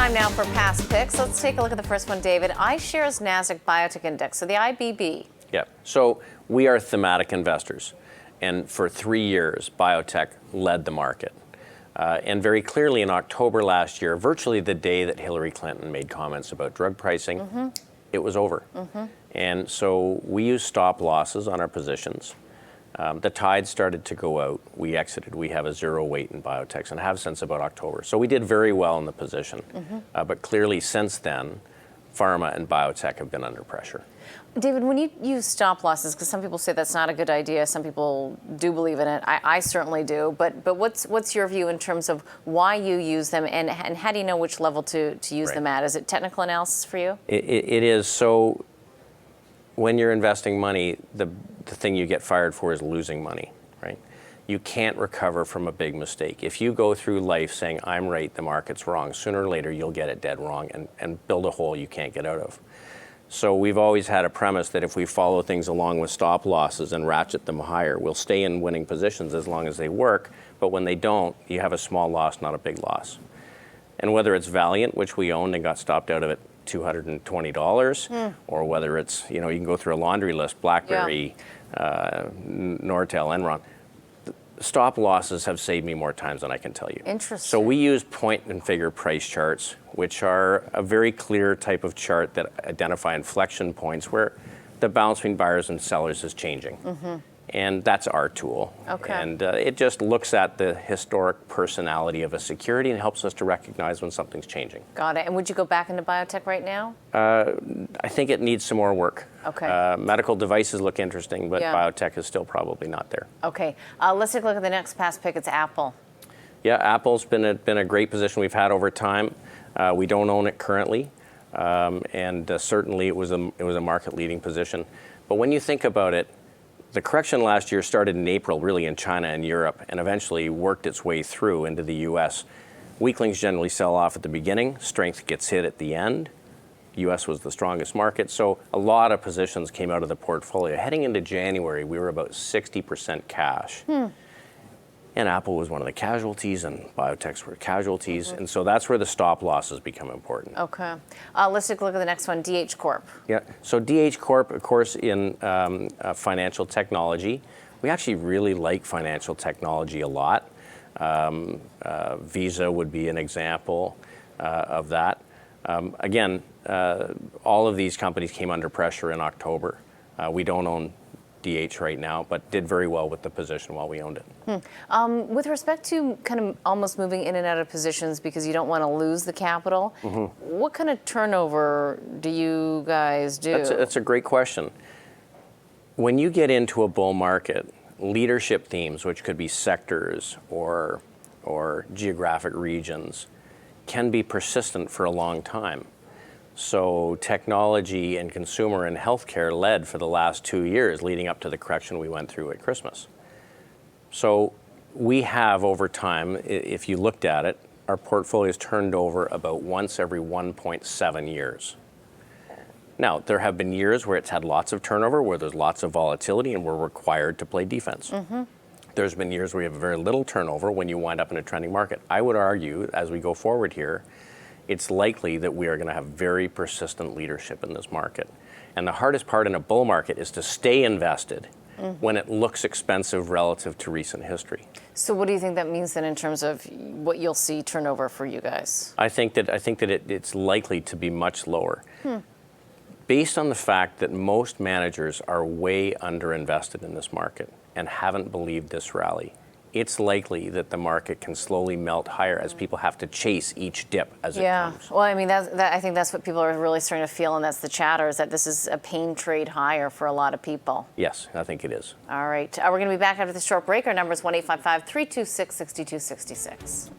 Time now for past picks. Let's take a look at the first one, David. iShares Nasdaq Biotech Index, so the IBB. Yeah, so we are thematic investors. And for 3 years, biotech led the market. And very clearly in October last year, virtually the day that Hillary Clinton made comments about drug pricing, it was over. And so we used stop losses on our positions. The tide started to go out. We exited. We have a zero weight in biotechs and have since about October. So we did very well in the position. But clearly since then, pharma and biotech have been under pressure. David, when you use stop losses, because some people say that's not a good idea, some people do believe in it. I certainly do. But what's your view in terms of why you use them, and how do you know which level to use them at? Is it technical analysis for you? It is. So when you're investing money, the thing you get fired for is losing money, right? You can't recover from a big mistake. If you go through life saying, I'm right, the market's wrong, sooner or later you'll get it dead wrong and build a hole you can't get out of. So we've always had a premise that if we follow things along with stop losses and ratchet them higher, we'll stay in winning positions as long as they work, but when they don't, you have a small loss, not a big loss. And whether it's Valiant, which we owned and got stopped out of it $220, or whether it's, you can go through a laundry list, BlackBerry, Nortel, Enron. Stop losses have saved me more times than I can tell you. Interesting. So we use point and figure price charts, which are a very clear type of chart that identify inflection points where the balance between buyers and sellers is changing. And that's our tool. Okay. And it just looks at the historic personality of a security and helps us to recognize when something's changing. Got it. And would you go back into biotech right now? I think it needs some more work. Okay. Medical devices look interesting, but biotech is still probably not there. Okay. Let's take a look at the next past pick. It's Apple. Yeah, Apple's been a great position we've had over time. We don't own it currently, and certainly it was a market-leading position. But when you think about it, the correction last year started in April, really in China and Europe, and eventually worked its way through into the U.S. Weaklings generally sell off at the beginning. Strength gets hit at the end. U.S. was the strongest market, so a lot of positions came out of the portfolio. Heading into January, we were about 60% cash. And Apple was one of the casualties, and biotechs were casualties, and so that's where the stop losses become important. Okay. Let's take a look at the next one, DH Corp. Yeah, so DH Corp, of course, in financial technology. We actually really like financial technology a lot. Visa would be an example of that. Again, all of these companies came under pressure in October. We don't own DH right now, but did very well with the position while we owned it. With respect to kind of almost moving in and out of positions because you don't want to lose the capital, what kind of turnover do you guys do? That's a great question. When you get into a bull market, leadership themes, which could be sectors or geographic regions, can be persistent for a long time. So technology and consumer and healthcare led for the last 2 years leading up to the correction we went through at Christmas. So we have over time, if you looked at it, our portfolio's turned over about once every 1.7 years. Now, there have been years where it's had lots of turnover, where there's lots of volatility and we're required to play defense. There's been years where you have very little turnover when you wind up in a trending market. I would argue, as we go forward here, it's likely that we are going to have very persistent leadership in this market. And the hardest part in a bull market is to stay invested when it looks expensive relative to recent history. So what do you think that means then in terms of what you'll see turnover for you guys? I think that it's likely to be much lower. Based on the fact that most managers are way underinvested in this market and haven't believed this rally, it's likely that the market can slowly melt higher as people have to chase each dip as it comes. Well, I mean, I think that's what people are really starting to feel, and that's the chatter, is that this is a pain trade higher for a lot of people. Yes, I think it is. All right. We're going to be back after this short break. Our number is 1-855-326-6266.